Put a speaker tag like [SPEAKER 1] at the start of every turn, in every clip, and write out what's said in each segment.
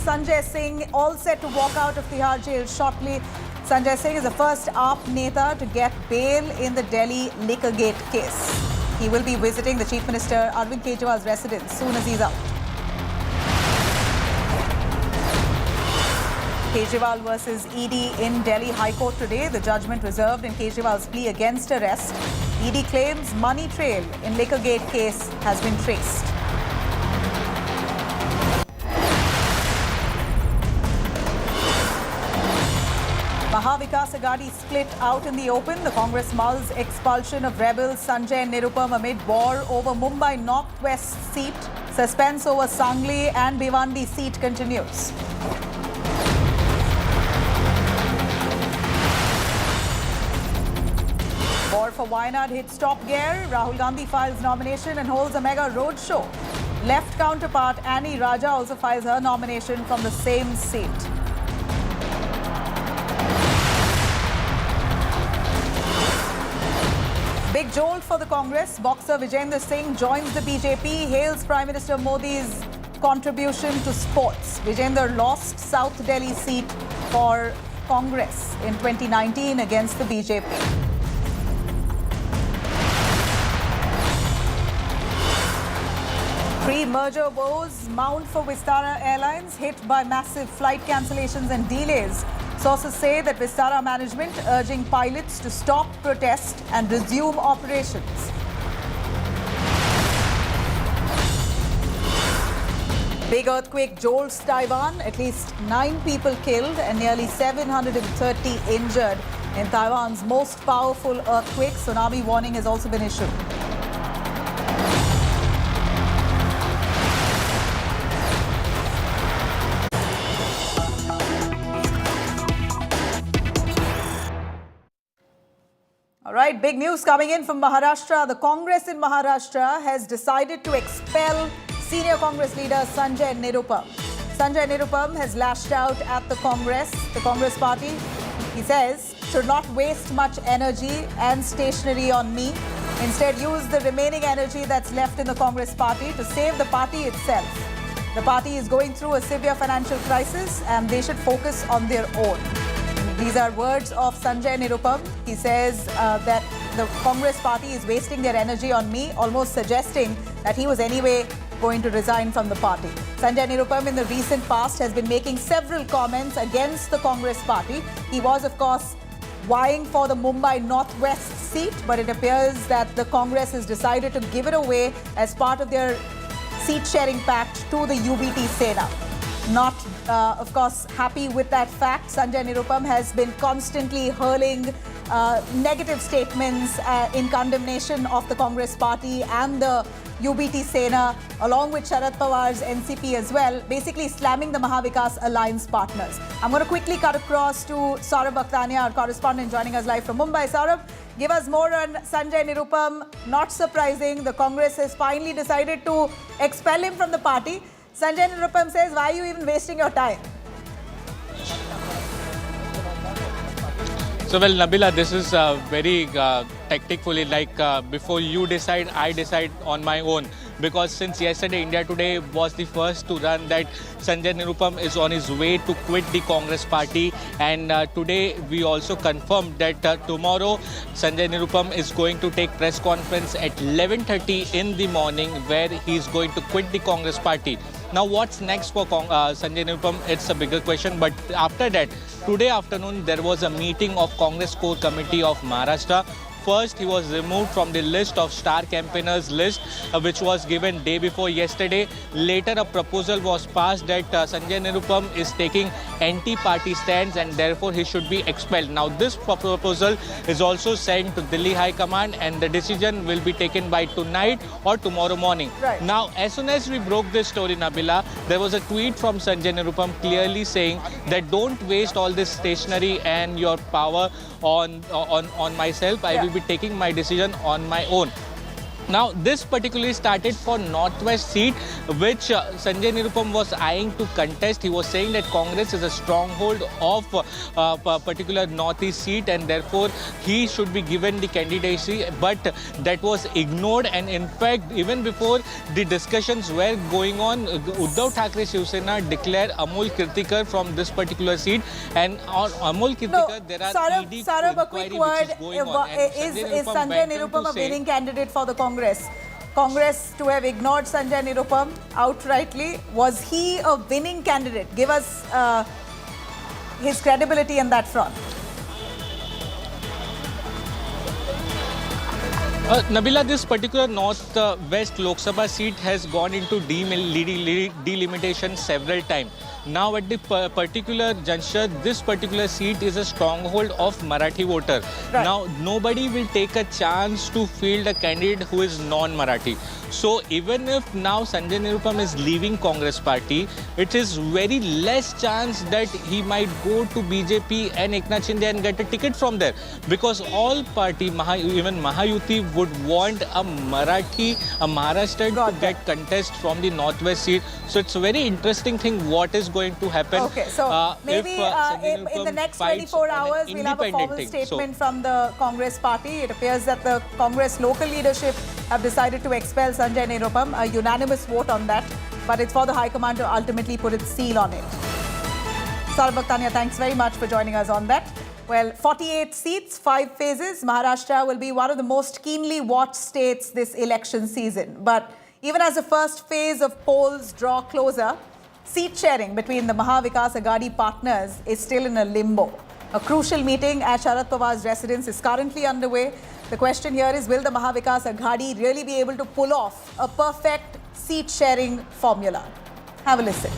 [SPEAKER 1] Sanjay Singh all set to walk out of Tihar jail shortly. Sanjay Singh is the first AAP Neta to get bail in the Delhi Liquorgate case. He will be visiting the Chief Minister Arvind Kejriwal's residence soon as he's out. Kejriwal versus ED in Delhi High Court today. The judgment reserved in Kejriwal's plea against arrest. ED claims money trail in Liquorgate case has been traced. Mahavikas Agadi split out in the open. The Congress mulls expulsion of rebels Sanjay Nirupam amid war over Mumbai Northwest seat. Suspense over Sangli and Bhiwandi seat continues. War for Wayanad hits top gear. Rahul Gandhi files nomination and holds a mega road show. Left counterpart Annie Raja also files her nomination from the same seat. Big jolt for the Congress. Boxer Vijender Singh joins the BJP, hails Prime Minister Modi's contribution to sports. Vijender lost South Delhi seat for Congress in 2019 against the BJP. Pre-merger woes mount for Vistara Airlines, hit by massive flight cancellations and delays. Sources say that Vistara management urging pilots to stop protest and resume operations. Big earthquake jolts Taiwan. At least 9 people killed and nearly 730 injured in Taiwan's most powerful earthquake. Tsunami warning has also been issued. All right, big news coming in from Maharashtra. The Congress in Maharashtra has decided to expel senior Congress leader Sanjay Nirupam. Sanjay Nirupam has lashed out at the Congress party. He says, should not waste much energy and stationery on me. Instead, use the remaining energy that's left in the Congress party to save the party itself. The party is going through a severe financial crisis and they should focus on their own. These are words of Sanjay Nirupam. He says that the Congress party is wasting their energy on me, almost suggesting that he was anyway going to resign from the party. Sanjay Nirupam in the recent past has been making several comments against the Congress party. He was, of course, vying for the Mumbai Northwest seat, but it appears that the Congress has decided to give it away as part of their seat-sharing pact to the UBT Sena. Not, of course, happy with that fact. Sanjay Nirupam has been constantly hurling negative statements in condemnation of the Congress party and the UBT Sena, along with Sharad Pawar's NCP as well, basically slamming the Mahavikas Alliance partners. I'm going to quickly cut across to Saurabh Bhaktania, our correspondent joining us live from Mumbai. Saurabh, give us more on Sanjay Nirupam. Not surprising, the Congress has finally decided to expel him from the party. Sanjay Nirupam says, why are you even wasting your time?
[SPEAKER 2] So, well, Nabila, this is very tactfully, like before you decide, I decide on my own. Because since yesterday, India Today was the first to run that Sanjay Nirupam is on his way to quit the Congress party. And today, we also confirmed that tomorrow, Sanjay Nirupam is going to take press conference at 11:30 in the morning where he is going to quit the Congress party. Now, what's next for Sanjay Nirupam? It's a bigger question. But after that, today afternoon, there was a meeting of Congress Core Committee of Maharashtra. First, he was removed from the list of star campaigners list, which was given day before yesterday. Later, a proposal was passed that Sanjay Nirupam is taking anti-party stands and therefore he should be expelled. Now, this proposal is also sent to Delhi High Command and the decision will be taken by tonight or tomorrow morning.
[SPEAKER 1] Right.
[SPEAKER 2] Now, as soon as we broke this story, Nabila, there was a tweet from Sanjay Nirupam clearly saying that don't waste all this stationery and your power on myself. I will be taking my decision on my own. Now, this particularly started for Northwest seat, which Sanjay Nirupam was eyeing to contest. He was saying that Congress is a stronghold of a particular Northeast seat and therefore he should be given the candidacy. But that was ignored, and in fact, even before the discussions were going on, Uddhav Thackeray Shiv Sena declared Amol Kirtikar from this particular seat. And on Amol Kirtikar, there are ED
[SPEAKER 1] Saurabh, a quick word. Is Sanjay Nirupam a winning candidate for the Congress? Congress to have ignored Sanjay Nirupam outrightly. Was he a winning candidate? Give us his credibility on that front.
[SPEAKER 2] Nabila, this particular North-West Lok Sabha seat has gone into delimitation several times. Now, at the particular juncture, this particular seat is a stronghold of Marathi voter. Right. Now, nobody will take a chance to field a candidate who is non-Marathi. So, even if now Sanjay Nirupam is leaving Congress party, it is very less chance that he might go to BJP and Eknath Shinde and get a ticket from there. Because all party, even Mahayuti, would want a Maharashtra to get contest from the Northwest seat. So, it's a very interesting thing what is going to happen.
[SPEAKER 1] Okay, so maybe in the next 24 hours, we'll have a formal statement from the Congress party. It appears that the Congress local leadership have decided to expel Sanjay Nirupam, a unanimous vote on that, but it's for the High Command to ultimately put its seal on it. Saurabh Tanya, thanks very much for joining us on that. Well, 48 seats, 5 phases. Maharashtra will be one of the most keenly watched states this election season. But even as the first phase of polls draw closer, seat sharing between the Maha Vikas Aghadi partners is still in a limbo. A crucial meeting at Sharad Pawar's residence is currently underway. The question here is, will the Maha Vikas Aghadi really be able to pull off a perfect seat-sharing formula? Have a listen.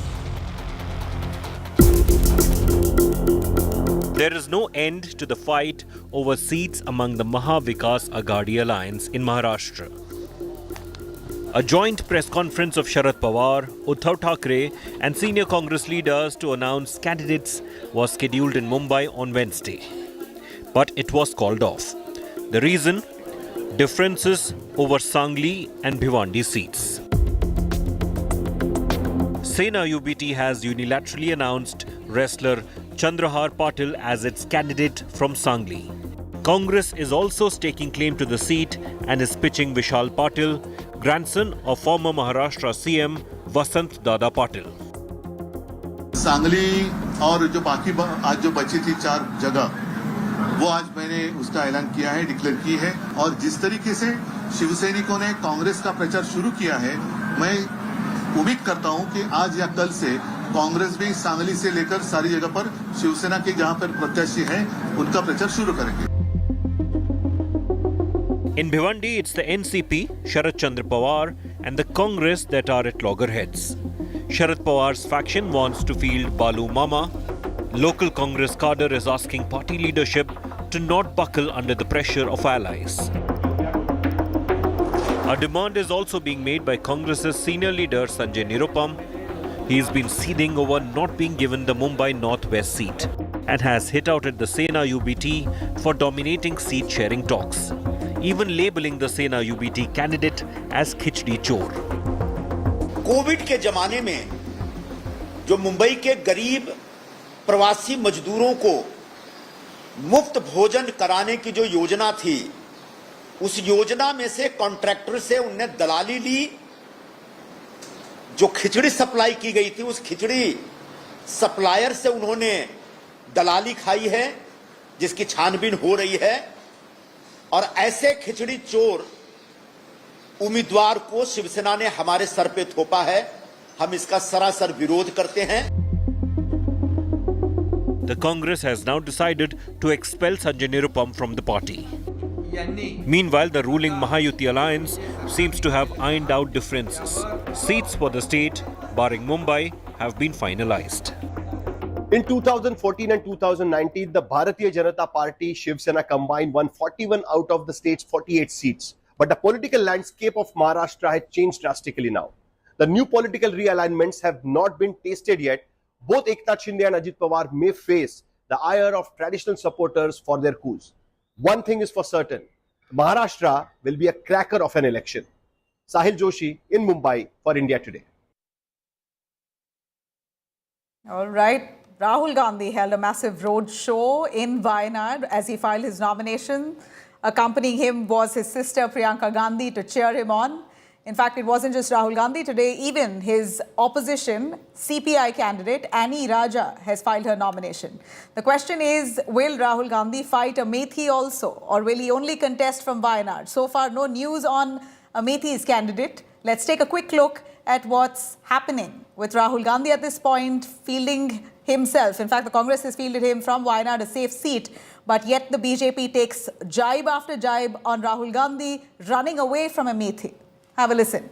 [SPEAKER 3] There is no end to the fight over seats among the Maha Vikas Aghadi alliance in Maharashtra. A joint press conference of Sharad Pawar, Uddhav Thackeray and senior Congress leaders to announce candidates was scheduled in Mumbai on Wednesday. But it was called off. The reason? Differences over Sangli and Bhiwandi seats. Sena UBT has unilaterally announced wrestler Chandrahar Patil as its candidate from Sangli. Congress is also staking claim to the seat and is pitching Vishal Patil, grandson of former Maharashtra CM Vasant Dada Patil.
[SPEAKER 4] Sangli और जो बाकी आज जो बची थी 4 जगह, वो आज मैंने उसका ऐलान किया है, डिक्लेयर की है। और जिस तरीके से शिवसैनिकों ने कांग्रेस का प्रचार शुरू किया है, मैं उम्मीद करता हूं कि आज या कल से कांग्रेस भी सांगली से लेकर सारी जगह पर शिवसेना के जहां पर प्रत्याशी हैं, उनका प्रचार शुरू करेंगे।
[SPEAKER 3] In Bhiwandi, it's the NCP, Sharad Chandra Pawar, and the Congress that are at loggerheads. Sharad Pawar's faction wants to field Balu Mama. Local Congress cadre is asking party leadership to not buckle under the pressure of allies. A demand is also being made by Congress's senior leader Sanjay Nirupam. He's been seething over not being given the Mumbai Northwest seat and has hit out at the Sena UBT for dominating seat-sharing talks, even labeling the Sena UBT candidate as Khichdi Chor.
[SPEAKER 5] Covid के जमाने में जो मुंबई के गरीब प्रवासी मजदूरों को मुफ्त भोजन कराने की जो योजना थी, उस योजना में से कॉन्ट्रैक्टर से उनने दलाली ली। जो खिचड़ी सप्लाई की गई थी, उस खिचड़ी सप्लायर से उन्होंने दलाली खाई है, जिसकी छानबीन हो रही है। और ऐसे खिचड़ी चोर उम्मीदवार को शिवसेना ने हमारे सर पे थोपा है। हम इसका सरासर विरोध करते हैं।
[SPEAKER 3] The Congress has now decided to expel Sanjay Nirupam from the party. Meanwhile, the ruling Mahayuti alliance seems to have ironed out differences. Seats for the state, barring Mumbai, have been finalized.
[SPEAKER 6] In 2014 and 2019, the Bharatiya Janata Party, Shiv Sena combined won 41 out of the state's 48 seats. But the political landscape of Maharashtra has changed drastically now. The new political realignments have not been tasted yet. Both Eknath Shinde and Ajit Pawar may face the ire of traditional supporters for their coups. One thing is for certain, Maharashtra will be a cracker of an election. Sahil Joshi in Mumbai for India Today.
[SPEAKER 1] All right. Rahul Gandhi held a massive road show in Wayanad as he filed his nomination. Accompanying him was his sister Priyanka Gandhi to cheer him on. In fact, it wasn't just Rahul Gandhi. Today, even his opposition CPI candidate Annie Raja has filed her nomination. The question is, will Rahul Gandhi fight Amethi also, or will he only contest from Wayanad? So far, no news on Amethi's candidate. Let's take a quick look at what's happening with Rahul Gandhi at this point, fielding himself. In fact, the Congress has fielded him from Wayanad, a safe seat, but yet the BJP takes jibe after jibe on Rahul Gandhi, running away from Amethi. Have a listen.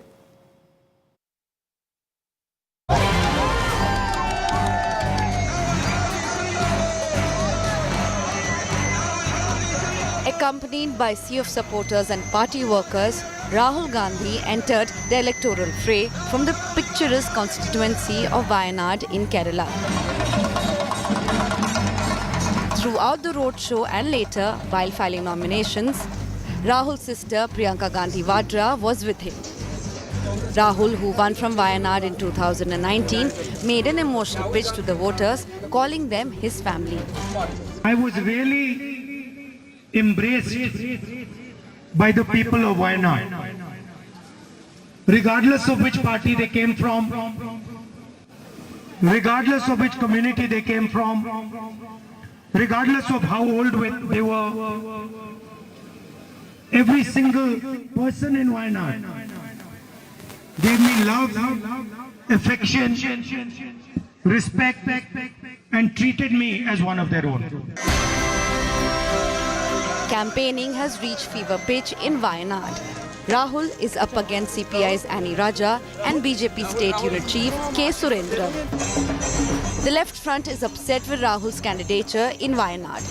[SPEAKER 7] Accompanied by sea of supporters and party workers, Rahul Gandhi entered the electoral fray from the picturesque constituency of Wayanad in Kerala. Throughout the roadshow and later, while filing nominations, Rahul's sister Priyanka Gandhi Vadra was with him. Rahul, who won from Wayanad in 2019, made an emotional pitch to the voters, calling them his family.
[SPEAKER 8] I was really embraced by the people of Wayanad, regardless of which party they came from, regardless of which community they came from, regardless of how old they were. Every single person in Wayanad gave me love, affection, respect, and treated me as one of their own.
[SPEAKER 7] Campaigning has reached fever pitch in Wayanad. Rahul is up against CPI's Annie Raja and BJP State Unit Chief K. Surendra. The left front is upset with Rahul's candidature in Wayanad.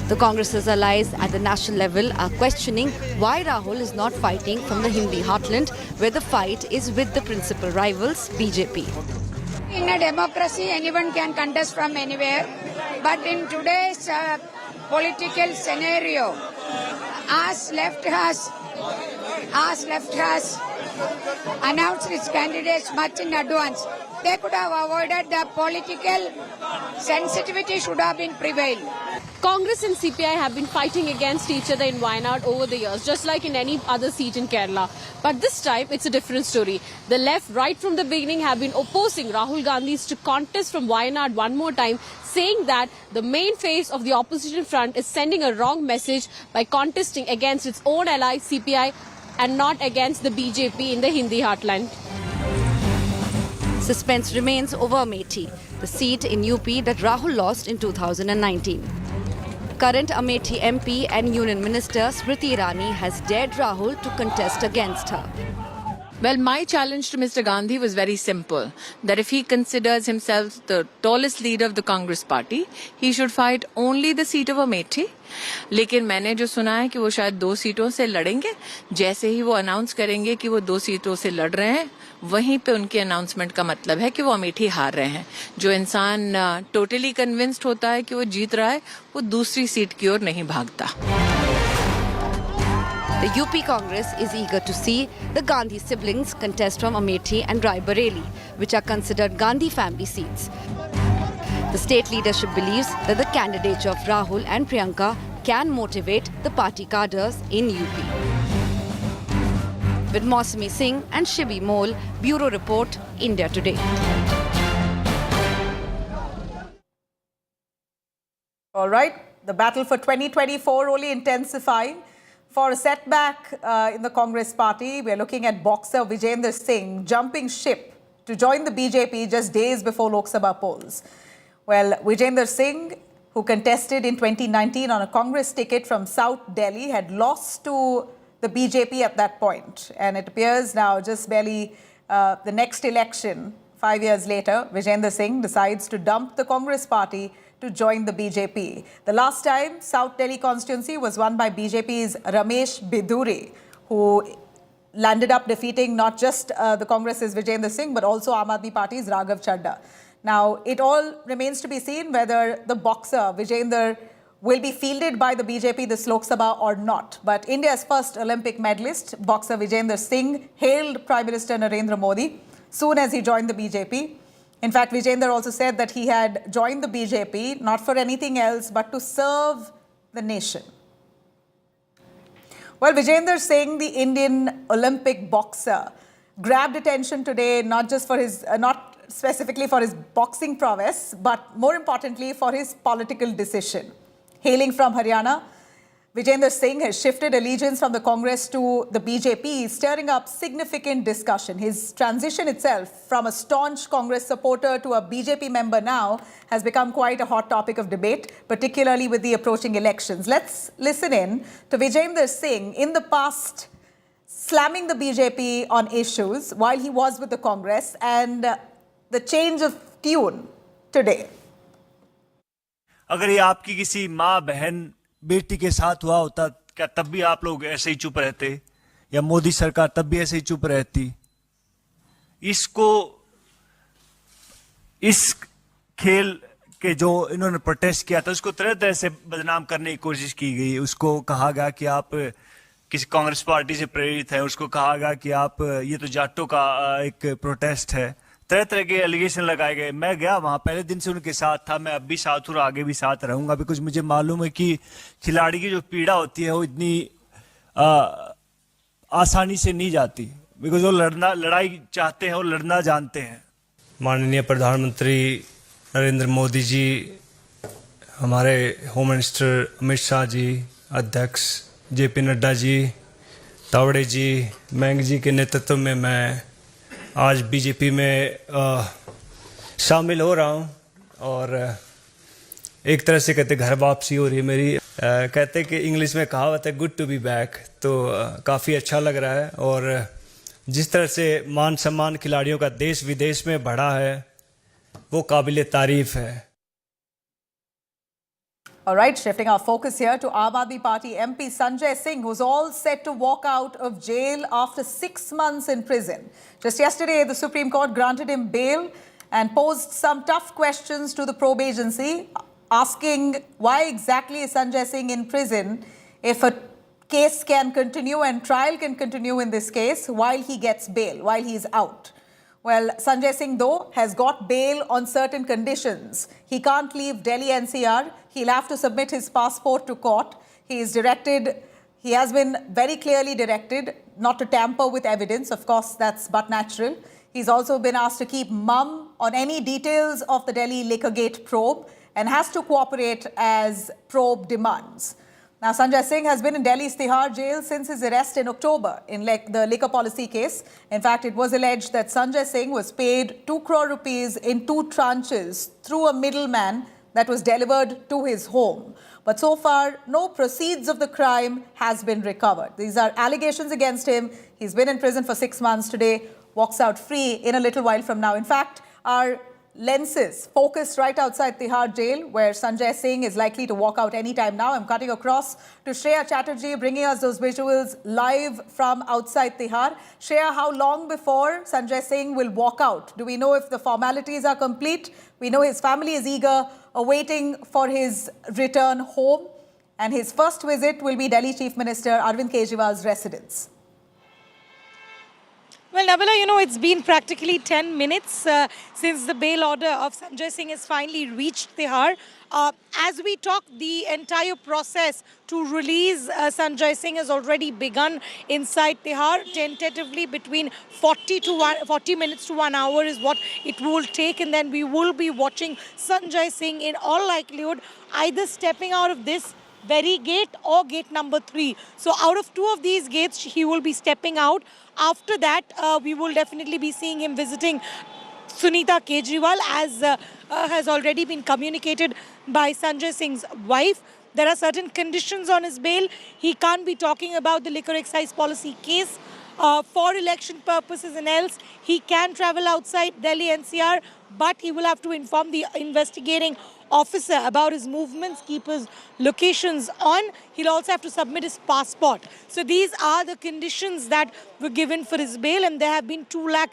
[SPEAKER 7] The Congress's allies at the national level are questioning why Rahul is not fighting from the Hindi heartland, where the fight is with the principal rivals, BJP.
[SPEAKER 9] In a democracy, anyone can contest from anywhere. But in today's political scenario, as left has announced its candidates much in advance, they could have avoided the political sensitivity should have been prevailed.
[SPEAKER 10] Congress and CPI have been fighting against each other in Wayanad over the years, just like in any other seat in Kerala. But this time, it's a different story. The left, right from the beginning, have been opposing Rahul Gandhi's to contest from Wayanad one more time, saying that the main face of the opposition front is sending a wrong message by contesting against its own ally, CPI, and not against the BJP in the Hindi heartland.
[SPEAKER 7] Suspense remains over Amethi, the seat in UP that Rahul lost in 2019. Current Amethi MP and Union Minister Smriti Irani has dared Rahul to contest against her.
[SPEAKER 11] Well, my challenge to Mr. Gandhi was very simple, that if he considers himself the tallest leader of the Congress party, he should fight only the seat of Amethi. लेकिन मैंने जो सुना है कि वो शायद 2 सीटों से लड़ेंगे, जैसे ही वो अनाउंस करेंगे कि वो 2 सीटों से लड़ रहे हैं, वहीं पे उनके अनाउंसमेंट का मतलब है कि वो अमेठी हार रहे हैं. जो इंसान टोटली कन्विंस्ड होता है कि वो जीत रहा है, वो दूसरी सीट की ओर नहीं भागता.
[SPEAKER 7] The UP Congress is eager to see the Gandhi siblings contest from Amethi and Rai Bareli, which are considered Gandhi family seats. The state leadership believes that the candidature of Rahul and Priyanka can motivate the party cadres in UP. With Sanjay Singh and Shibi Mole, Bureau Report, India Today.
[SPEAKER 1] All right, the battle for 2024 only intensifying. For a setback in the Congress party, we're looking at boxer Vijender Singh jumping ship to join the BJP just days before Lok Sabha polls. Well, Vijender Singh, who contested in 2019 on a Congress ticket from South Delhi, had lost to the BJP at that point. And it appears now, just barely the next election, 5 years later, Vijender Singh decides to dump the Congress party to join the BJP. The last time, South Delhi constituency was won by BJP's Ramesh Biduri, who landed up defeating not just the Congress's Vijender Singh, but also Aam Aadmi Party's Raghav Chadha. Now, it all remains to be seen whether the boxer Vijender will be fielded by the BJP this Lok Sabha or not. But India's first Olympic medalist, boxer Vijender Singh, hailed Prime Minister Narendra Modi soon as he joined the BJP. In fact, Vijender also said that he had joined the BJP not for anything else but to serve the nation. Well, Vijender Singh, the Indian Olympic boxer, grabbed attention today not just for his, not specifically for his boxing prowess, but more importantly for his political decision. Hailing from Haryana, Vijender Singh has shifted allegiance from the Congress to the BJP, stirring up significant discussion. His transition itself from a staunch Congress supporter to a BJP member now has become quite a hot topic of debate, particularly with the approaching elections. Let's listen in to Vijender Singh in the past slamming the BJP on issues while he was with the Congress and the change of tune today.
[SPEAKER 12] अगर ये आपकी किसी माँ बहन बेटी के साथ हुआ होता क्या तब भी आप लोग ऐसे ही चुप रहते या मोदी सरकार तब भी ऐसे ही चुप रहती इसको इस खेल के जो इन्होंने प्रोटेस्ट किया था उसको तरह तरह से बदनाम करने की कोशिश की गई उसको कहा गया कि आप किसी कांग्रेस पार्टी से प्रेरित हैं उसको कहा गया कि आप ये तो जाटों का एक प्रोटेस्ट है तरह तरह के एलिगेशन लगाए गए मैं गया वहां पहले दिन से उनके साथ था मैं अब भी साथ हूं और आगे भी साथ रहूंगा बिकॉज मुझे मालूम है कि खिलाड़ी की जो पीड़ा होती है वो इतनी आसानी से नहीं जाती बिकॉज वो लड़ाई चाहते हैं और लड़ना जानते हैं माननीय प्रधानमंत्री नरेंद्र मोदी जी हमारे होम मिनिस्टर अमित शाह जी अध्यक्ष जेपी नड्डा जी तावड़े जी मैंग जी के नेतृत्व में मैं आज बीजेपी में शामिल हो रहा हूं और एक तरह से कहते घर वापसी हो रही है मेरी कहते कि इंग्लिश में कहावत है गुड टू बी बैक तो काफ़ी अच्छा लग रहा है और जिस तरह से मान सम्मान खिलाड़ियों का देश विदेश में बढ़ा है वो काबिल तारीफ है
[SPEAKER 1] All right, shifting our focus here to Aam Aadmi Party MP Sanjay Singh, who's all set to walk out of jail after 6 months in prison. Just yesterday, the Supreme Court granted him bail and posed some tough questions to the probe agency, asking why exactly is Sanjay Singh in prison if a case can continue and trial can continue in this case while he gets bail, while he's out. Well, Sanjay Singh, though, has got bail on certain conditions. He can't leave Delhi NCR. He'll have to submit his passport to court. He has been very clearly directed not to tamper with evidence. Of course, that's but natural. He's also been asked to keep mum on any details of the Delhi Liquorgate probe and has to cooperate as probe demands. Now, Sanjay Singh has been in Delhi's Tihar jail since his arrest in October in the liquor policy case. In fact, it was alleged that Sanjay Singh was paid 2 crore rupees in 2 tranches through a middleman that was delivered to his home. But so far, no proceeds of the crime has been recovered. These are allegations against him. He's been in prison for 6 months today, walks out free in a little while from now. In fact, our lenses focused right outside Tihar jail, where Sanjay Singh is likely to walk out anytime now. I'm cutting across to Shreya Chatterjee, bringing us those visuals live from outside Tihar. Shreya, how long before Sanjay Singh will walk out? Do we know if the formalities are complete? We know his family is eager, awaiting for his return home. And his first visit will be Delhi Chief Minister Arvind Kejriwal's residence.
[SPEAKER 13] Well, Nabila, you know, it's been practically 10 minutes since the bail order of Sanjay Singh has finally reached Tihar. As we talk, the entire process to release Sanjay Singh has already begun inside Tihar. Tentatively, between 40 minutes to 1 hour is what it will take. And then we will be watching Sanjay Singh in all likelihood either stepping out of this very gate or gate number 3. So out of 2 of these gates, he will be stepping out. After that, we will definitely be seeing him visiting Sunita Kejriwal, as has already been communicated by Sanjay Singh's wife. There are certain conditions on his bail. He can't be talking about the liquor excise policy case for election purposes and else. He can travel outside Delhi NCR, but he will have to inform the investigating officer about his movements, keep his locations on. He'll also have to submit his passport. So these are the conditions that were given for his bail, and there have been 2 lakh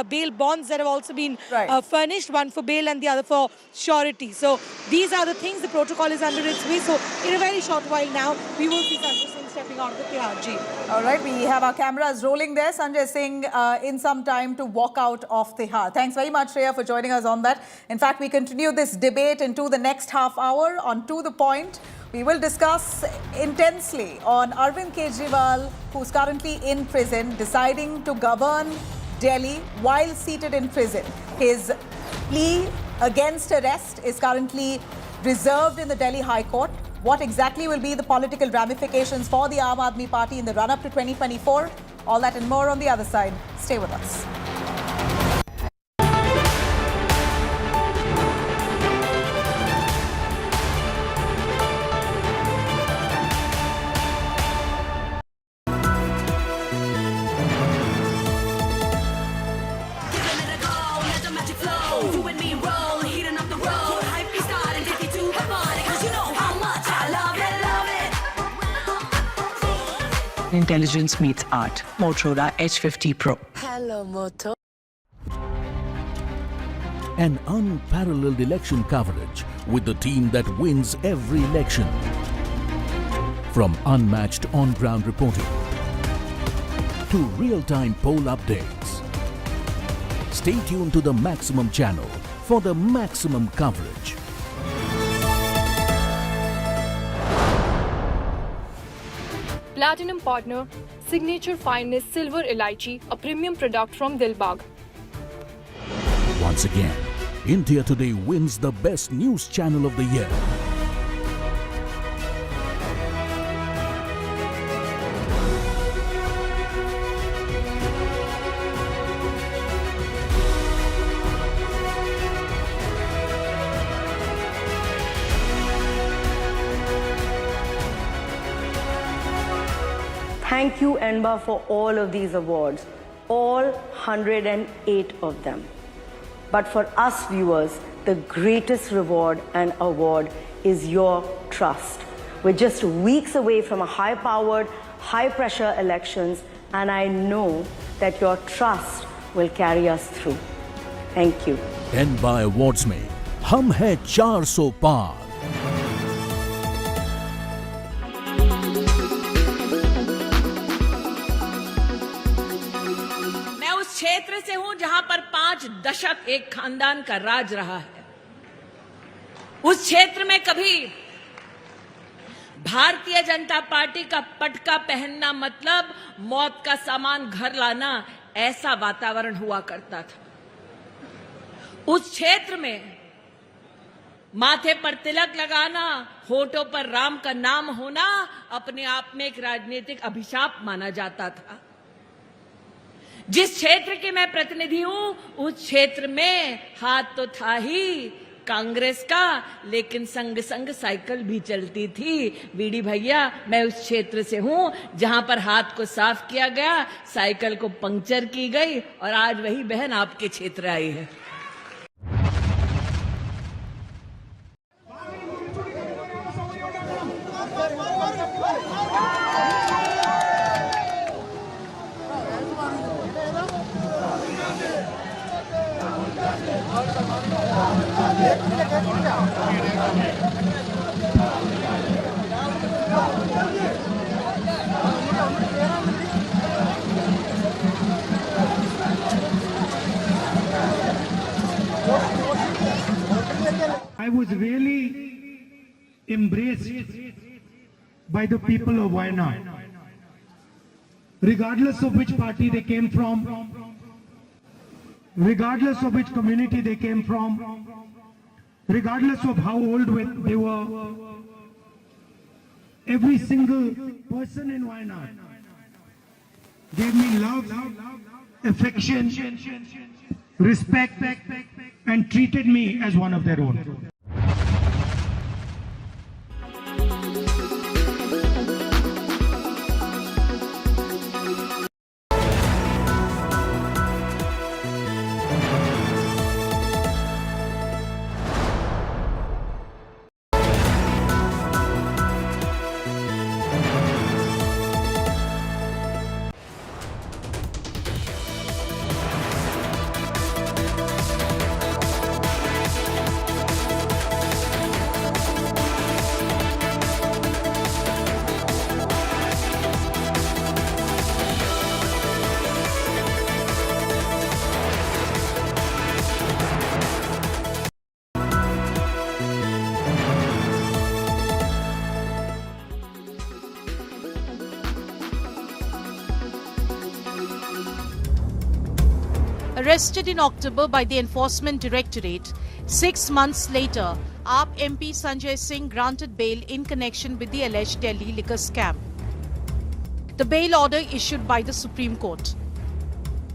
[SPEAKER 13] bail bonds that have also been furnished, one for bail and the other for surety. So these are the things. The protocol is under its way. So in a very short while now, we will see Sanjay Singh stepping out of the Tihar jail.
[SPEAKER 1] All right, we have our cameras rolling there. Sanjay Singh in some time to walk out of Tihar. Thanks very much, Shreya, for joining us on that. In fact, we continue this debate into the next half hour on To The Point. We will discuss intensely on Arvind Kejriwal, who's currently in prison, deciding to govern Delhi while seated in prison. His plea against arrest is currently reserved in the Delhi High Court. What exactly will be the political ramifications for the Aam Aadmi Party in the run-up to 2024? All that and more on the other side. Stay with us.
[SPEAKER 14] Intelligence meets art. Motorola H50 Pro.
[SPEAKER 15] Hello, Moto.
[SPEAKER 16] An unparalleled election coverage with the team that wins every election. From unmatched on-ground reporting to real-time poll updates. Stay tuned to the Maximum channel for the maximum coverage.
[SPEAKER 17] Platinum partner, Signature Finest Silver Elaichi, a premium product from Dilbagh.
[SPEAKER 16] Once again, India Today wins the best news channel of the year.
[SPEAKER 18] Thank you, ENBA, for all of these awards, all 108 of them. But for us viewers, the greatest reward and award is your trust. We're just weeks away from a high-powered, high-pressure elections, and I know that your trust will carry us through. Thank you.
[SPEAKER 16] ENBA Awards में हम हैं 400 पार.
[SPEAKER 19] क्षेत्र से हूं जहां पर 5 दशक एक खानदान का राज रहा है। उस क्षेत्र में कभी भारतीय जनता पार्टी का पटका पहनना मतलब मौत का सामान घर लाना, ऐसा वातावरण हुआ करता था। उस क्षेत्र में माथे पर तिलक लगाना, होठों पर राम का नाम होना अपने आप में एक राजनीतिक अभिशाप माना जाता था। जिस क्षेत्र के मैं प्रतिनिधि हूं, उस क्षेत्र में हाथ तो था ही कांग्रेस का, लेकिन संग संग साइकिल भी चलती थी। बीडी भैया, मैं उस क्षेत्र से हूं जहां पर हाथ को साफ किया गया, साइकिल को पंक्चर की गई, और आज वही बहन आपके क्षेत्र आई है।
[SPEAKER 8] I was really embraced by the people of Wayanad, regardless of which party they came from, regardless of which community they came from, regardless of how old they were. Every single person in Wayanad gave me love, affection, respect, and treated me as one of their own.
[SPEAKER 15] Arrested in October by the Enforcement Directorate, 6 months later, AAP MP Sanjay Singh granted bail in connection with the alleged Delhi liquor scam. The bail order issued by the Supreme Court.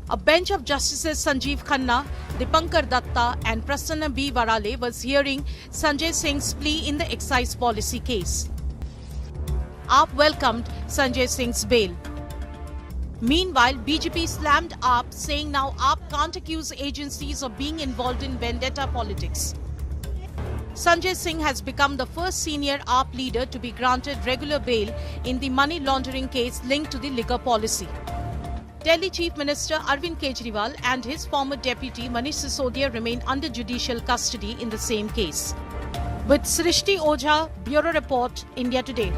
[SPEAKER 15] A bench of Justices Sanjeev Khanna, Dipankar Datta and Prasanna B. Varale was hearing Sanjay Singh's plea in the excise policy case. AAP welcomed Sanjay Singh's bail. Meanwhile, BJP slammed AAP, saying now AAP can't accuse agencies of being involved in vendetta politics. Sanjay Singh has become the first senior AAP leader to be granted regular bail in the money laundering case linked to the liquor policy. Delhi Chief Minister Arvind Kejriwal and his former deputy Manish Sisodia remain under judicial custody in the same case. With Srishti Ojha, Bureau Report, India Today.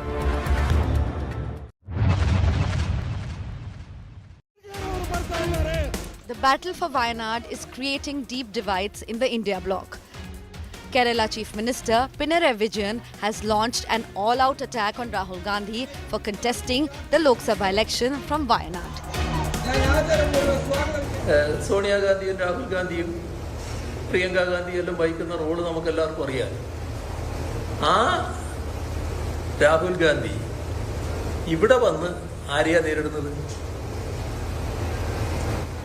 [SPEAKER 7] The battle for Wayanad is creating deep divides in the India bloc. Kerala Chief Minister Pinarayi Vijayan has launched an all-out attack on Rahul Gandhi for contesting the Lok Sabha election from Wayanad.
[SPEAKER 20] Sonia Gandhi and Rahul Gandhi, Priyanka Gandhi എല്ലാം വഹിക്കുന്ന role നമുക്ക് എല്ലാവർക്കും അറിയാം. രാഹുൽ ഗാന്ധി ഇവിടെ വന്ന് ആരെയാ നേരിടുന്നത്?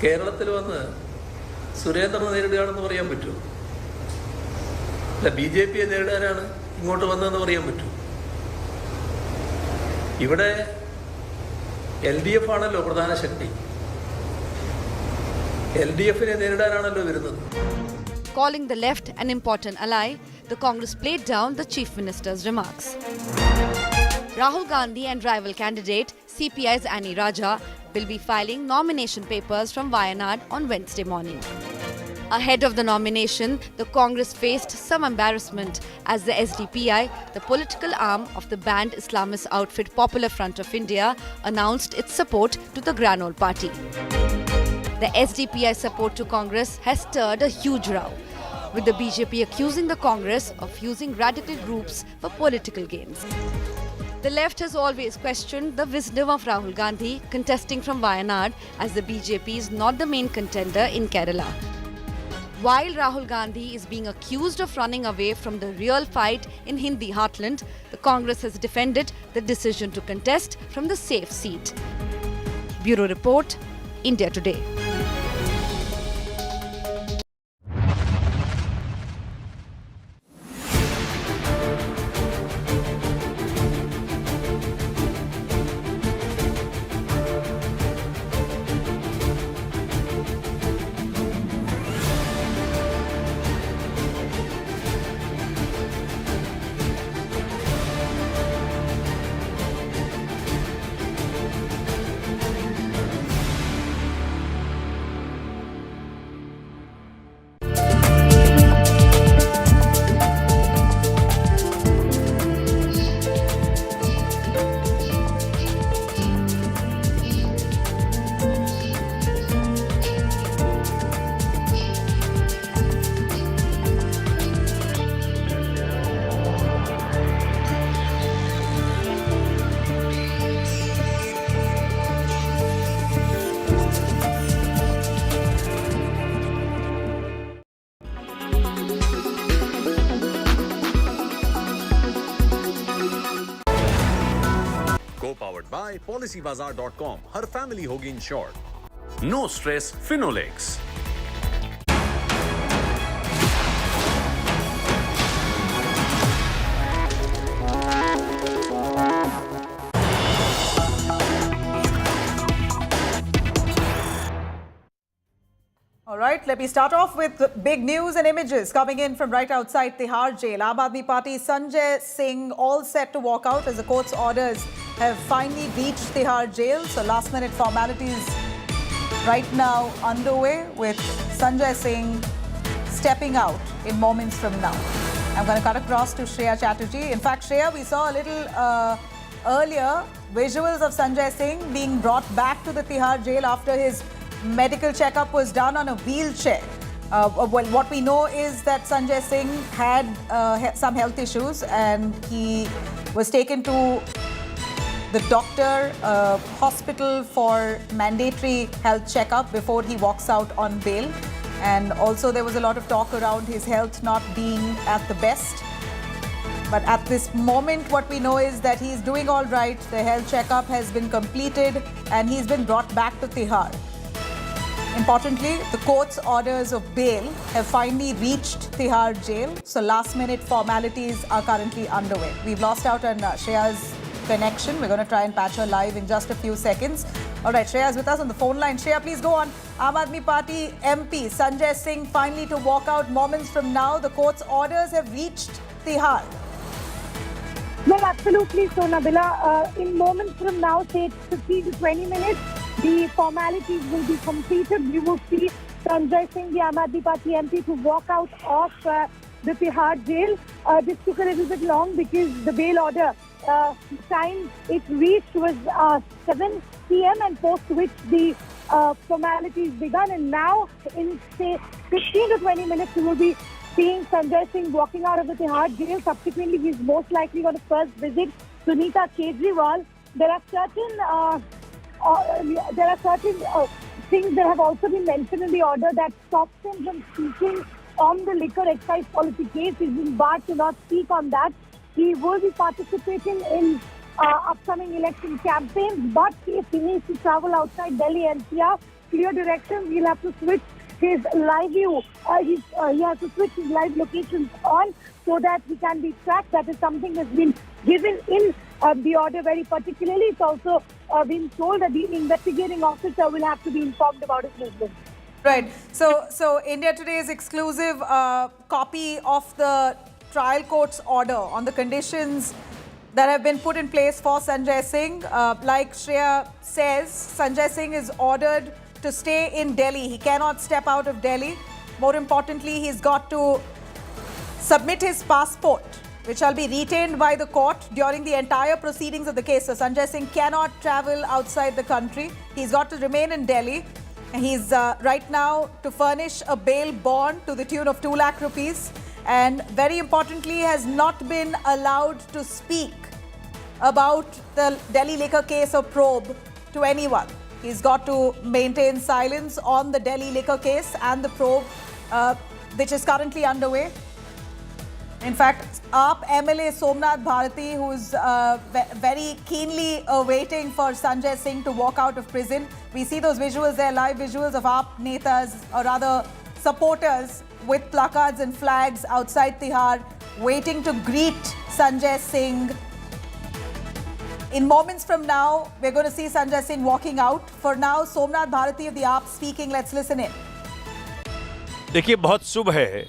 [SPEAKER 20] കേരളത്തിൽ വന്ന് സുരേന്ദ്രനെ നേരിടുകയാണെന്ന് പറയാൻ പറ്റുമോ? അല്ല, BJPയെ നേരിടാനാണ് ഇങ്ങോട്ട് വന്നതെന്ന് പറയാൻ പറ്റുമോ? ഇവിടെ LDF ആണല്ലോ പ്രധാന ശക്തി. LDFനെ നേരിടാനാണല്ലോ വരുന്നത്.
[SPEAKER 7] Calling the left an important ally, the Congress played down the Chief Minister's remarks. Rahul Gandhi and rival candidate CPI's Annie Raja will be filing nomination papers from Wayanad on Wednesday morning. Ahead of the nomination, the Congress faced some embarrassment as the SDPI, the political arm of the banned Islamist outfit Popular Front of India, announced its support to the Granole party. The SDPI support to Congress has stirred a huge row, with the BJP accusing the Congress of using radical groups for political gains. The left has always questioned the wisdom of Rahul Gandhi contesting from Wayanad, as the BJP is not the main contender in Kerala. While Rahul Gandhi is being accused of running away from the real fight in Hindi heartland, the Congress has defended the decision to contest from the safe seat. Bureau Report, India Today.
[SPEAKER 21] Co-powered by PolicyBazaar.com. Her family होगी insured. No stress Finolex.
[SPEAKER 1] All right, let me start off with big news and images coming in from right outside Tihar jail. Aam Aadmi Party Sanjay Singh all set to walk out as the court's orders have finally reached Tihar jail. So last minute formalities right now underway with Sanjay Singh stepping out in moments from now. I'm going to cut across to Shreya Chatterjee. In fact, Shreya, we saw a little earlier visuals of Sanjay Singh being brought back to the Tihar jail after his medical checkup was done on a wheelchair. Well, what we know is that Sanjay Singh had some health issues and he was taken to the doctor hospital for mandatory health checkup before he walks out on bail. And also there was a lot of talk around his health not being at the best. But at this moment, what we know is that he's doing all right. The health checkup has been completed and he's been brought back to Tihar. Importantly, the court's orders of bail have finally reached Tihar jail. So last-minute formalities are currently underway. We've lost out on Shreya's connection. We're going to try and patch her live in just a few seconds. All right, Shreya is with us on the phone line. Shreya, please go on. Aam Aadmi Party MP Sanjay Singh finally to walk out moments from now. The court's orders have reached Tihar.
[SPEAKER 13] Well, absolutely so, Nabila. In moments from now, say 15 to 20 minutes, the formalities will be completed. We will see Sanjay Singh, the Aam Aadmi Party MP, to walk out of the Tihar jail. This took a little bit long because the bail order time it reached was 7 p.m. and post which the formalities began. And now, in say 15 to 20 minutes, we will be seeing Sanjay Singh walking out of the Tihar jail. Subsequently, he is most likely going to first visit Sunita Kejriwal. There are certain things that have also been mentioned in the order that stops him from speaking on the liquor excise policy case. He's been barred to not speak on that. He will be participating in upcoming election campaigns, but if he needs to travel outside Delhi NCR, clear directions, he'll have to switch his live view. He has to switch his live locations on so that he can be tracked. That is something that's been given in the order very particularly. It's also been told that the investigating officer will have to be informed about his movement.
[SPEAKER 1] Right. So India Today's exclusive copy of the trial court's order on the conditions that have been put in place for Sanjay Singh. Like Shreya says, Sanjay Singh is ordered to stay in Delhi. He cannot step out of Delhi. More importantly, he's got to submit his passport, which shall be retained by the court during the entire proceedings of the case. So Sanjay Singh cannot travel outside the country. He's got to remain in Delhi. He's right now to furnish a bail bond to the tune of 2 lakh rupees. And very importantly, has not been allowed to speak about the Delhi liquor case or probe to anyone. He's got to maintain silence on the Delhi liquor case and the probe, which is currently underway. In fact, AAP MLA Somnath Bharati, who is very keenly awaiting for Sanjay Singh to walk out of prison. We see those visuals there, live visuals of AAP netas, or rather supporters, with placards and flags outside Tihar, waiting to greet Sanjay Singh. In moments from now, we're going to see Sanjay Singh walking out. For now, Somnath Bharati of the AAP speaking. Let's listen in.
[SPEAKER 2] देखिए, बहुत शुभ है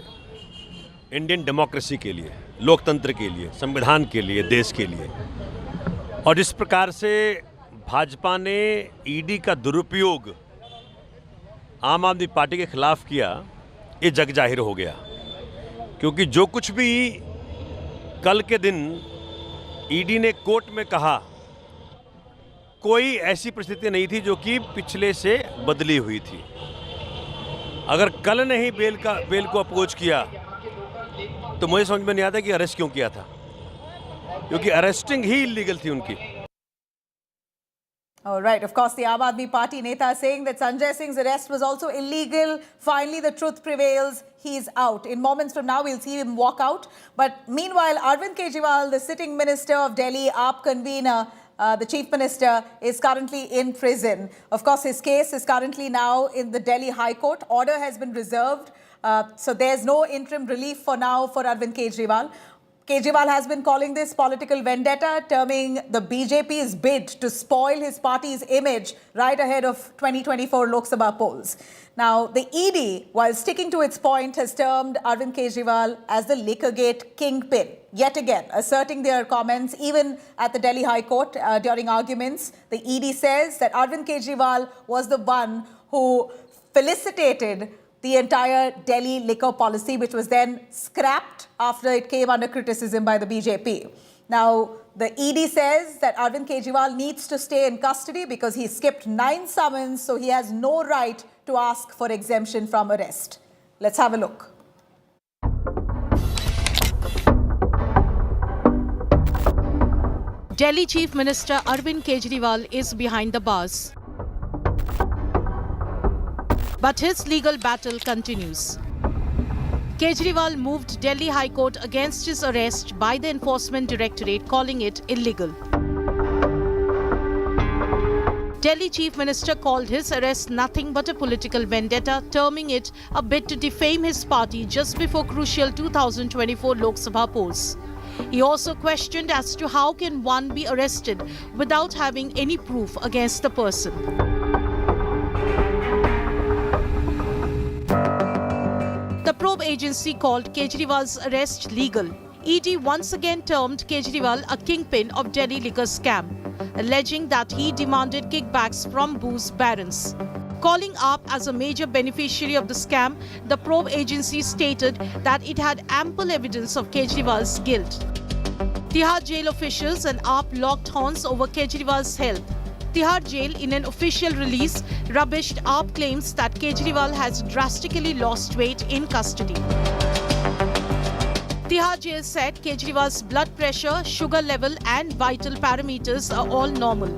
[SPEAKER 2] Indian democracy के लिए, लोकतंत्र के लिए, संविधान के लिए, देश के लिए। और इस प्रकार से भाजपा ने ईडी का दुरुपयोग आम आदमी पार्टी के खिलाफ किया, ये जग जाहिर हो गया। क्योंकि जो कुछ भी कल के दिन ईडी ने कोर्ट में कहा, कोई ऐसी परिस्थिति नहीं थी जो कि पिछले से बदली हुई थी। अगर कल ने ही बेल को अप्रोच किया तो मुझे समझ में नहीं आता कि अरेस्ट क्यों किया था, क्योंकि अरेस्टिंग ही इलीगल थी उनकी।
[SPEAKER 1] All right. Of course, the Aam Aadmi Party Neta saying that Sanjay Singh's arrest was also illegal. Finally, the truth prevails. He's out. In moments from now, we'll see him walk out. But meanwhile, Arvind Kejriwal, the sitting minister of Delhi, AAP convener, the chief minister, is currently in prison. Of course, his case is currently now in the Delhi High Court. Order has been reserved. So there's no interim relief for now for Arvind Kejriwal. Kejriwal has been calling this political vendetta, terming the BJP's bid to spoil his party's image right ahead of 2024 Lok Sabha polls. Now, the ED, while sticking to its point, has termed Arvind Kejriwal as the Liquorgate kingpin. Yet again, asserting their comments, even at the Delhi High Court during arguments, the ED says that Arvind Kejriwal was the one who felicitated the entire Delhi liquor policy, which was then scrapped after it came under criticism by the BJP. Now, the ED says that Arvind Kejriwal needs to stay in custody because he skipped 9 summons, so he has no right to ask for exemption from arrest. Let's have a look.
[SPEAKER 15] Delhi Chief Minister Arvind Kejriwal is behind the bars. But his legal battle continues. Kejriwal moved Delhi High Court against his arrest by the Enforcement Directorate, calling it illegal. Delhi Chief Minister called his arrest nothing but a political vendetta, terming it a bid to defame his party just before crucial 2024 Lok Sabha polls. He also questioned as to how can one be arrested without having any proof against the person. The probe agency called Kejriwal's arrest legal. ED once again termed Kejriwal a kingpin of Delhi liquor scam, alleging that he demanded kickbacks from booze barons. Calling AAP as a major beneficiary of the scam, the probe agency stated that it had ample evidence of Kejriwal's guilt. Tihar jail officials and AAP locked horns over Kejriwal's health. Tihar jail, in an official release, rubbished AAP claims that Kejriwal has drastically lost weight in custody. Tihar jail said Kejriwal's blood pressure, sugar level and vital parameters are all normal.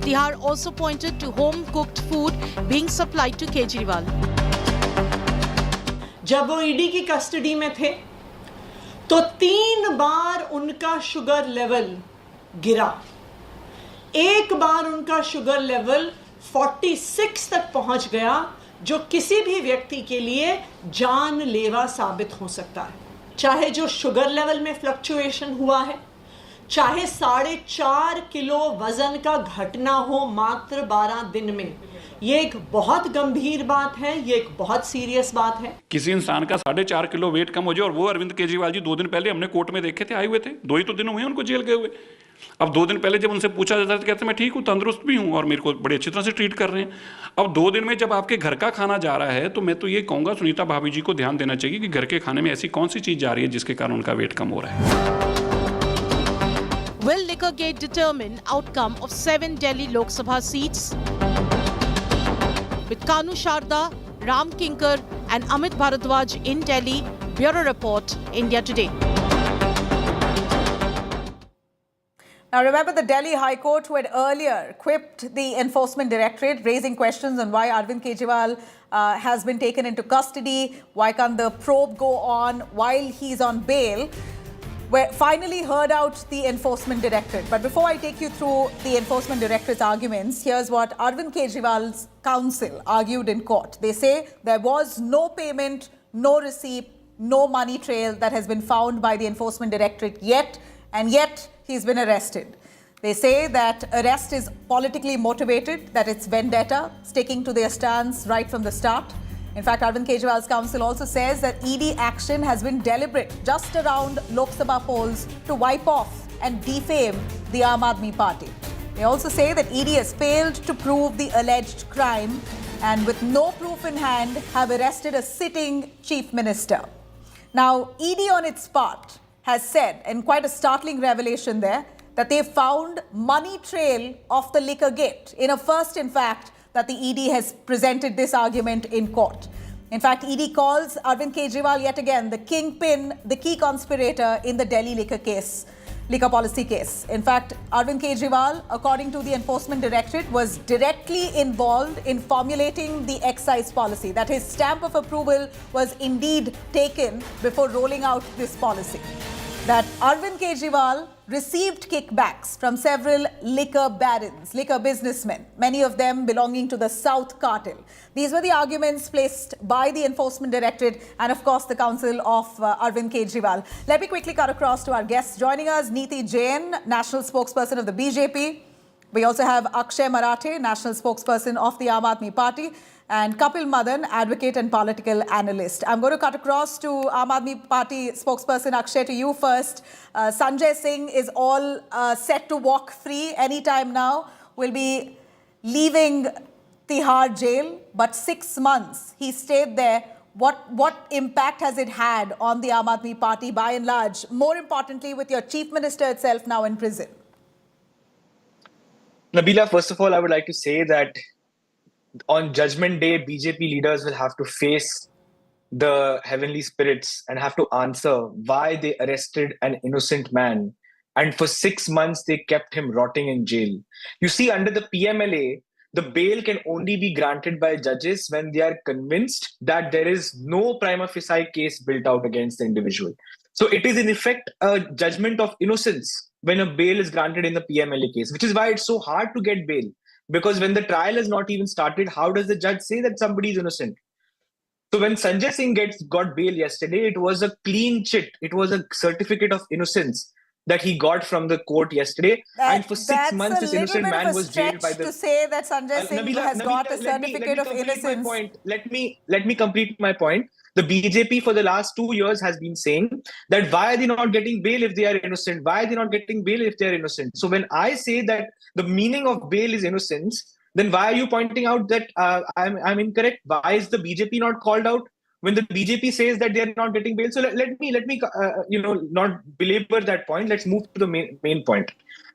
[SPEAKER 15] Tihar also pointed to home-cooked food being supplied to Kejriwal.
[SPEAKER 4] जब वो ED की custody में थे तो 3 बार उनका sugar level गिरा। एक बार उनका शुगर लेवल 46 तक पहुंच गया, जो किसी भी व्यक्ति के लिए जानलेवा साबित हो सकता है। चाहे जो शुगर लेवल में फ्लक्चुएशन हुआ है, चाहे 4.5 किलो वजन का घटना हो मात्र 12 दिन में, ये एक बहुत गंभीर बात है, ये एक बहुत सीरियस बात है।
[SPEAKER 22] किसी इंसान का 4.5 किलो वेट कम हो जाए, और वो अरविंद केजरीवाल जी 2 दिन पहले हमने कोर्ट में देखे थे, आए हुए थे, 2 ही तो दिन हुए उनको जेल गए हुए। अब 2 दिन पहले जब उनसे पूछा जाता है तो कहते हैं मैं ठीक हूँ, तंदुरुस्त भी हूँ और मेरे को बड़ी अच्छी तरह से ट्रीट कर रहे हैं। अब 2 दिन में जब आपके घर का खाना जा रहा है तो मैं तो ये कहूँगा सुनीता भाभी जी को ध्यान देना चाहिए कि घर के खाने में ऐसी कौन सी चीज़ जा रही है जिसके कारण उनका वेट कम हो रहा है।
[SPEAKER 15] Will Liquorgate determine outcome of 7 Delhi Lok Sabha seats? With Kanu Sharda, Ram Kinkar and Amit Bharadwaj in Delhi, Bureau Report, India Today.
[SPEAKER 1] Now remember the Delhi High Court, who had earlier quipped the Enforcement Directorate, raising questions on why Arvind Kejriwal has been taken into custody, why can't the probe go on while he's on bail, finally heard out the Enforcement Directorate. But before I take you through the Enforcement Directorate's arguments, here's what Arvind Kejriwal's counsel argued in court. They say there was no payment, no receipt, no money trail that has been found by the Enforcement Directorate yet, and yet he's been arrested. They say that arrest is politically motivated, that it's vendetta, sticking to their stance right from the start. In fact, Arvind Kejriwal's counsel also says that ED action has been deliberate just around Lok Sabha polls to wipe off and defame the Aam Aadmi Party. They also say that ED has failed to prove the alleged crime and with no proof in hand have arrested a sitting chief minister. Now, ED on its part has said, and quite a startling revelation there, that they found money trail of the Liquorgate. In a first, in fact, that the ED has presented this argument in court. In fact, ED calls Arvind Kejriwal yet again the kingpin, the key conspirator in the Delhi liquor policy case. In fact, Arvind Kejriwal, according to the Enforcement Directorate, was directly involved in formulating the excise policy, that his stamp of approval was indeed taken before rolling out this policy. That Arvind Kejriwal received kickbacks from several liquor barons, liquor businessmen, many of them belonging to the South Cartel. These were the arguments placed by the Enforcement Directorate and, of course, the counsel of Arvind Kejriwal. Let me quickly cut across to our guests. Joining us, Neeti Jain, national spokesperson of the BJP. We also have Akshay Marathe, national spokesperson of the Aam Aadmi Party, and Kapil Madan, advocate and political analyst. I'm going to cut across to Aam Aadmi Party spokesperson Akshay, to you first. Sanjay Singh is all set to walk free anytime now. Will be leaving Tihar jail, but 6 months he stayed there. What impact has it had on the Aam Aadmi Party by and large? More importantly, with your chief minister itself now in prison.
[SPEAKER 23] Nabila, first of all, I would like to say that on Judgment Day, BJP leaders will have to face the heavenly spirits and have to answer why they arrested an innocent man And for 6 months, they kept him rotting in jail. You see, under the PMLA, the bail can only be granted by judges when they are convinced that there is no prima facie case built out against the individual. So it is in effect a judgment of innocence when a bail is granted in the PMLA case, which is why it's so hard to get bail. Because when the trial has not even started, how does the judge say that somebody is innocent? So when Sanjay Singh got bail yesterday, it was a clean chit. It was a certificate of innocence that he got from the court yesterday. And for 6 months, this innocent man was jailed by the...
[SPEAKER 1] to say that Sanjay Singh has got a certificate of innocence.
[SPEAKER 23] Let me complete my point. The BJP for the last 2 years has been saying that why are they not getting bail if they are innocent? Why are they not getting bail if they are innocent? So when I say that the meaning of bail is innocence, then why are you pointing out that I'm incorrect? Why is the BJP not called out when the BJP says that they are not getting bail? So let me not belabor that point. Let's move to the main point.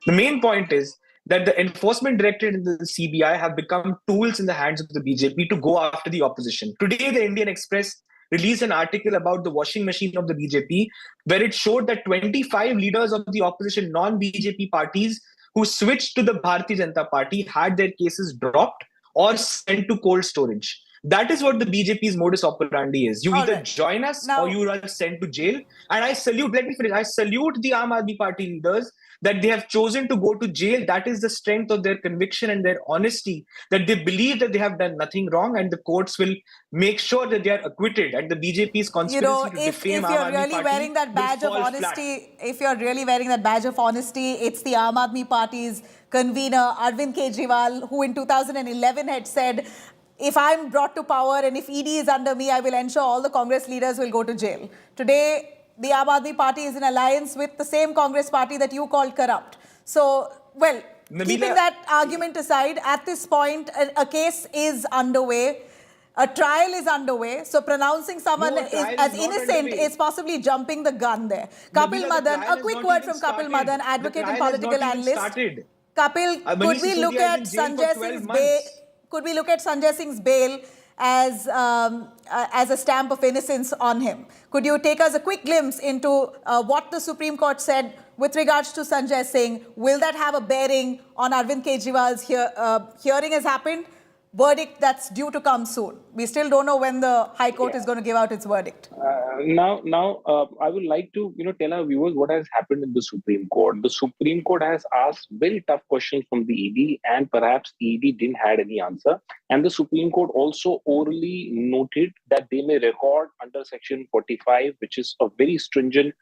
[SPEAKER 23] The main point is that the Enforcement Directorate and the CBI have become tools in the hands of the BJP to go after the opposition. Today, the Indian Express released an article about the washing machine of the BJP, where it showed that 25 leaders of the opposition non-BJP parties who switched to the Bharatiya Janata Party had their cases dropped or sent to cold storage. That is what the BJP's modus operandi is. You either join us or you are sent to jail. And I salute, let me finish, I salute the Aam Aadmi Party leaders that they have chosen to go to jail. That is the strength of their conviction and their honesty, that they believe that they have done nothing wrong and the courts will make sure that they are acquitted. And the BJP's conspiracy to defame Aam Aadmi Party
[SPEAKER 1] wearing that badge of honesty, if you're really wearing that badge of honesty, it's the Aam Aadmi Party's convener, Arvind Kejriwal, who in 2011 had said, if I'm brought to power and if ED is under me, I will ensure all the Congress leaders will go to jail. Today, the Aam Aadmi Party is in alliance with the same Congress party that you called corrupt. So, well,
[SPEAKER 23] Nabila,
[SPEAKER 1] keeping that argument aside, at this point, a case is underway. A trial is underway. So, pronouncing someone as innocent is possibly jumping the gun there. Kapil Madan, a quick word from Kapil Madan, advocate and political analyst. Kapil, could we look at Sanjay Singh's bail? Could we look at Sanjay Singh's bail as a stamp of innocence on him? Could you take us a quick glimpse into what the Supreme Court said with regards to Sanjay Singh? Will that have a bearing on Arvind Kejriwal's hearing has happened? Verdict that's due to come soon. We still don't know when the High Court is going to give out its verdict.
[SPEAKER 3] Now, I would like to tell our viewers what has happened in the Supreme Court. The Supreme Court has asked very tough questions from the ED, and perhaps ED didn't have any answer. And the Supreme Court also orally noted that they may record under Section 45, which is a very stringent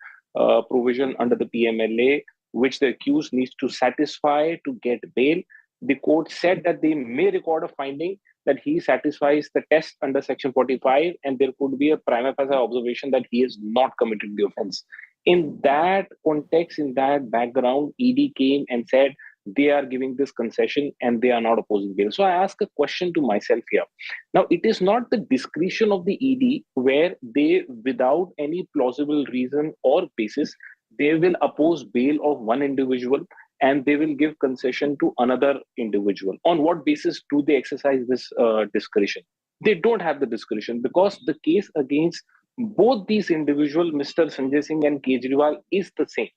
[SPEAKER 3] provision under the PMLA, which the accused needs to satisfy to get bail. The court said that they may record a finding that he satisfies the test under Section 45, and there could be a prima facie observation that he has not committed the offense. In that context, in that background, ED came and said they are giving this concession and they are not opposing bail. So I ask a question to myself here. Now, it is not the discretion of the ED where they, without any plausible reason or basis, they will oppose bail of one individual and they will give concession to another individual. On what basis do they exercise this discretion? They don't have the discretion because the case against both these individuals, Mr. Sanjay Singh and Kejriwal, is the same.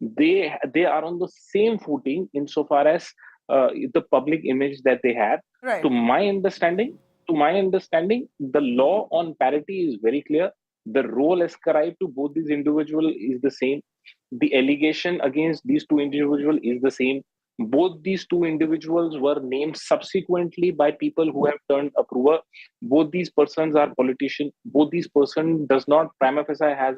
[SPEAKER 3] They are on the same footing insofar as the public image that they have.
[SPEAKER 1] Right.
[SPEAKER 3] To my understanding, the law on parity is very clear. The role ascribed to both these individuals is the same. The allegation against these two individuals is the same. Both these two individuals were named subsequently by people who have turned approver. Both these persons are politicians. Both these person does not prima facie has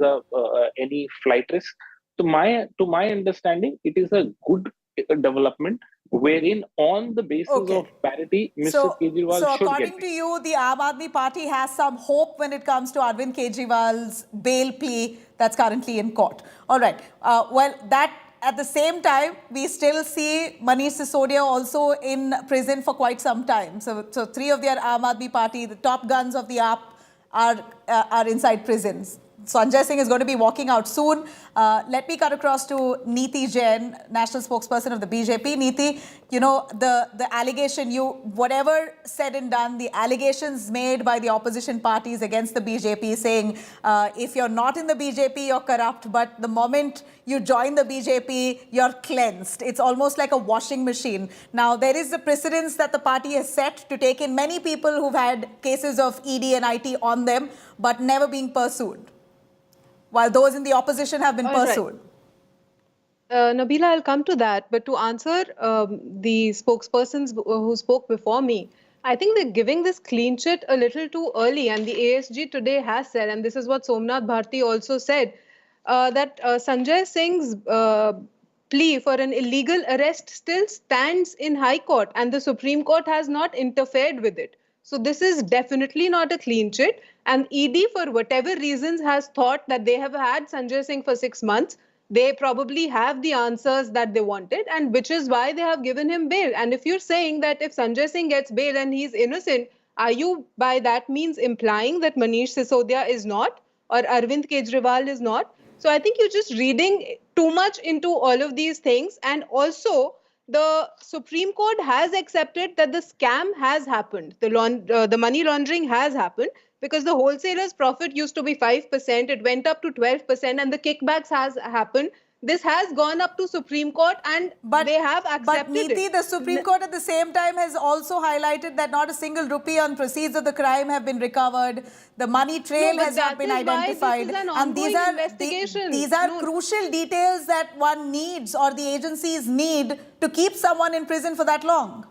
[SPEAKER 3] any flight risk. To my understanding, it is a good development wherein on the basis of parity, Mr. Kejriwal
[SPEAKER 1] so
[SPEAKER 3] should
[SPEAKER 1] according
[SPEAKER 3] get
[SPEAKER 1] to you, the Aam Aadmi Party has some hope when it comes to Arvind Kejriwal's bail plea that's currently in court. All right. Well, that at the same time, we still see Manish Sisodia also in prison for quite some time. So three of their Aam Aadmi Party, the top guns of the AAP, are inside prisons. Sanjay Singh is going to be walking out soon. Let me cut across to Neeti Jain, national spokesperson of the BJP. Neeti, you know, the allegation, whatever said and done, the allegations made by the opposition parties against the BJP saying, if you're not in the BJP, you're corrupt, but the moment you join the BJP, you're cleansed. It's almost like a washing machine. Now, there is a precedence that the party has set to take in many people who've had cases of ED and IT on them, but never being pursued, while those in the opposition have been pursued.
[SPEAKER 5] Nabila, I'll come to that. But to answer the spokespersons who spoke before me, I think they're giving this clean chit a little too early. And the ASG today has said, and this is what Somnath Bharti also said, that Sanjay Singh's plea for an illegal arrest still stands in High Court, and the Supreme Court has not interfered with it. So this is definitely not a clean chit. And ED, for whatever reasons, has thought that they have had Sanjay Singh for 6 months. They probably have the answers that they wanted, and which is why they have given him bail. And if you're saying that if Sanjay Singh gets bail and he's innocent, are you by that means implying that Manish Sisodia is not, or Arvind Kejriwal is not? So I think you're just reading too much into all of these things. And also, the Supreme Court has accepted that the scam has happened. The money laundering has happened, because the wholesalers' profit used to be 5%, it went up to 12%, and the kickbacks has happened. This has gone up to Supreme Court, and they have accepted
[SPEAKER 1] but Neeti, the Supreme Court at the same time has also highlighted that not a single rupee on proceeds of the crime have been recovered. The money trail has not been identified.
[SPEAKER 5] And
[SPEAKER 1] these are crucial details that one needs, or the agencies need, to keep someone in prison for that long.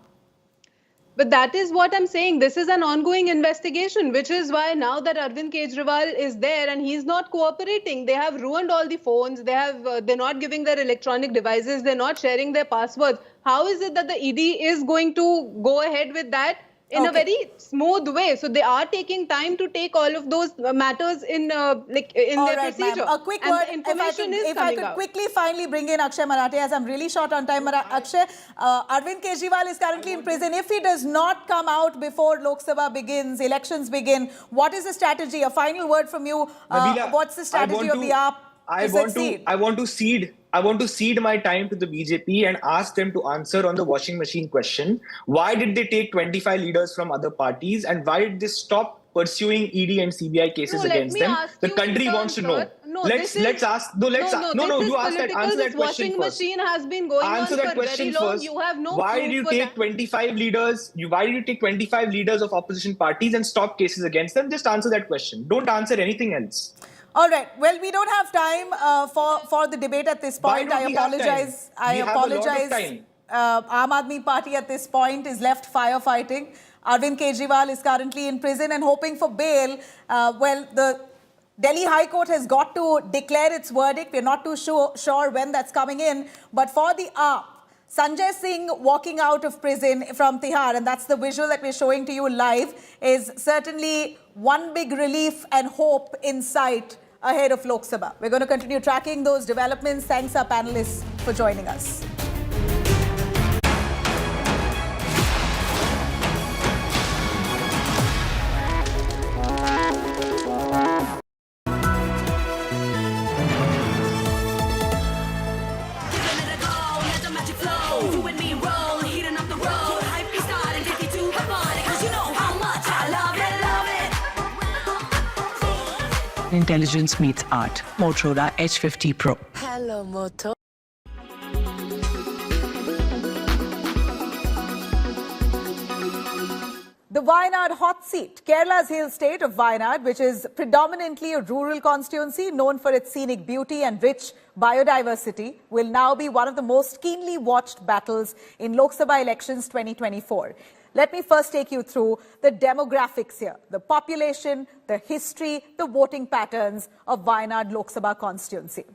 [SPEAKER 5] But that is what I'm saying. This is an ongoing investigation, which is why now that Arvind Kejriwal is there and he's not cooperating, they have ruined all the phones. They're not giving their electronic devices. They're not sharing their passwords. How is it that the ED is going to go ahead with that in a very smooth way? So they are taking time to take all of those matters in their procedure.
[SPEAKER 1] A quick word, if I could quickly finally bring in Akshay Marathe, as I'm really short on time. Akshay, Arvind Kejriwal is currently in prison. If he does not come out before Lok Sabha begins, elections begin, what is the strategy? A final word from you.
[SPEAKER 23] Nabila,
[SPEAKER 1] what's the strategy of the AAP to succeed?
[SPEAKER 23] I want to cede my time to the BJP and ask them to answer on the washing machine question. Why did they take 25 leaders from other parties, and why did they stop pursuing ED and CBI cases against them? The country wants to know. You ask that. Answer that question
[SPEAKER 5] washing
[SPEAKER 23] first.
[SPEAKER 5] Machine has been going
[SPEAKER 23] Answer
[SPEAKER 5] on
[SPEAKER 23] that
[SPEAKER 5] for
[SPEAKER 23] question
[SPEAKER 5] very long.
[SPEAKER 23] first.
[SPEAKER 5] You have no
[SPEAKER 23] Why did you take 25 leaders? Why did you take 25 leaders of opposition parties and stop cases against them? Just answer that question. Don't answer anything else.
[SPEAKER 1] All right. Well, we don't have time for the debate at this point. I apologize. Aam Aadmi Party at this point is left firefighting. Arvind Kejriwal is currently in prison and hoping for bail. Well, the Delhi High Court has got to declare its verdict. We're not too sure when that's coming in. But for the AAP, Sanjay Singh walking out of prison from Tihar, and that's the visual that we're showing to you live, is certainly one big relief and hope in sight ahead of Lok Sabha. We're going to continue tracking those developments. Thanks our panelists for joining us.
[SPEAKER 14] Intelligence meets art. Motorola H50 Pro.
[SPEAKER 6] Hello, Moto.
[SPEAKER 1] The Wayanad hot seat, Kerala's hill state of Wayanad, which is predominantly a rural constituency known for its scenic beauty and rich biodiversity, will now be one of the most keenly watched battles in Lok Sabha elections 2024. Let me first take you through the demographics here, the population, the history, the voting patterns of Wayanad Lok Sabha constituency.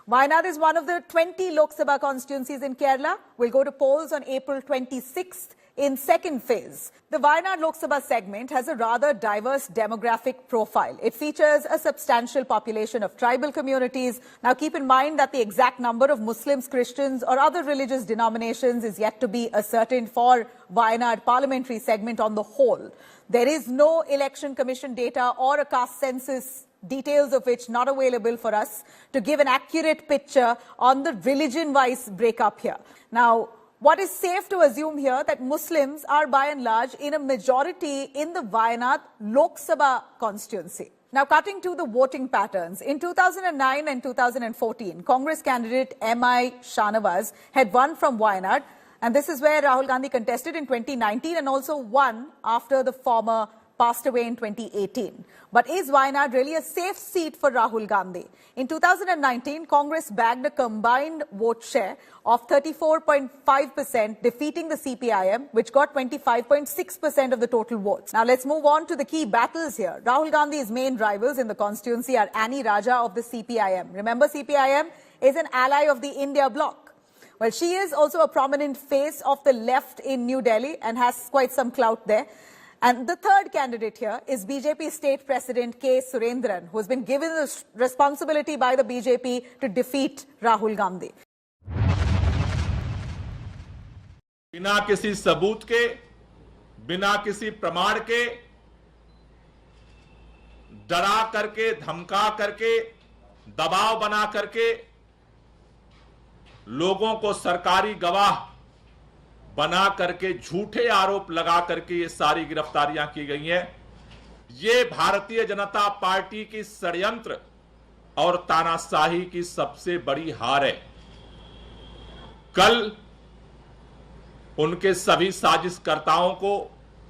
[SPEAKER 1] Wayanad is one of the 20 Lok Sabha constituencies in Kerala. Will go to polls on April 26th in second phase. The Wayanad Lok Sabha segment has a rather diverse demographic profile. It features a substantial population of tribal communities. Now keep in mind that the exact number of Muslims, Christians or other religious denominations is yet to be ascertained for Wayanad parliamentary segment on the whole. There is no election commission data or a caste census details of which not available for us to give an accurate picture on the religion-wise breakup here. Now, what is safe to assume here that Muslims are by and large in a majority in the Wayanad Lok Sabha constituency. Now, cutting to the voting patterns. In 2009 and 2014, Congress candidate M.I. Shanawaz had won from Wayanad, and this is where Rahul Gandhi contested in 2019 and also won after the former passed away in 2018. But is Wayanad really a safe seat for Rahul Gandhi? In 2019, Congress bagged a combined vote share of 34.5%, defeating the CPIM, which got 25.6% of the total votes. Now, let's move on to the key battles here. Rahul Gandhi's main rivals in the constituency are Annie Raja of the CPIM. Remember, CPIM is an ally of the India bloc. Well, she is also a prominent face of the left in New Delhi and has quite some clout there. And the third candidate here is BJP State President K. Surendran, who has been given the responsibility by the BJP to defeat Rahul Gandhi.
[SPEAKER 6] बिना किसी सबूत के, बिना किसी प्रमाण के, डरा करके, धमका करके, दबाव बना करके लोगों को सरकारी गवाह बना करके झूठे आरोप लगा करके ये सारी गिरफ्तारियां की गई हैं। ये भारतीय जनता पार्टी की षड्यंत्र और तानाशाही की सबसे बड़ी हार है। कल उनके सभी साजिशकर्ताओं को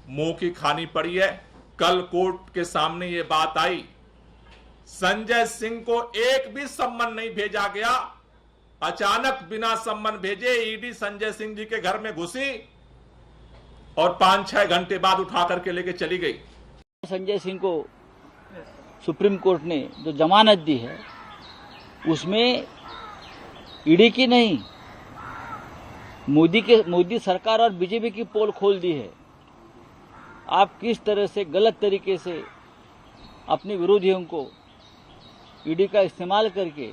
[SPEAKER 6] मुंह की खानी पड़ी है। कल कोर्ट के सामने ये बात आई, संजय सिंह को एक भी सम्मन नहीं भेजा गया। अचानक बिना सम्मन भेजे ईडी संजय सिंह जी के घर में घुसी और 5-6 घंटे बाद उठा करके लेके चली गई।
[SPEAKER 9] संजय सिंह को सुप्रीम कोर्ट ने जो जमानत दी है उसमें ईडी की नहीं, मोदी सरकार और बीजेपी की पोल खोल दी है। आप किस तरह से गलत तरीके से अपने विरोधियों को ईडी का इस्तेमाल करके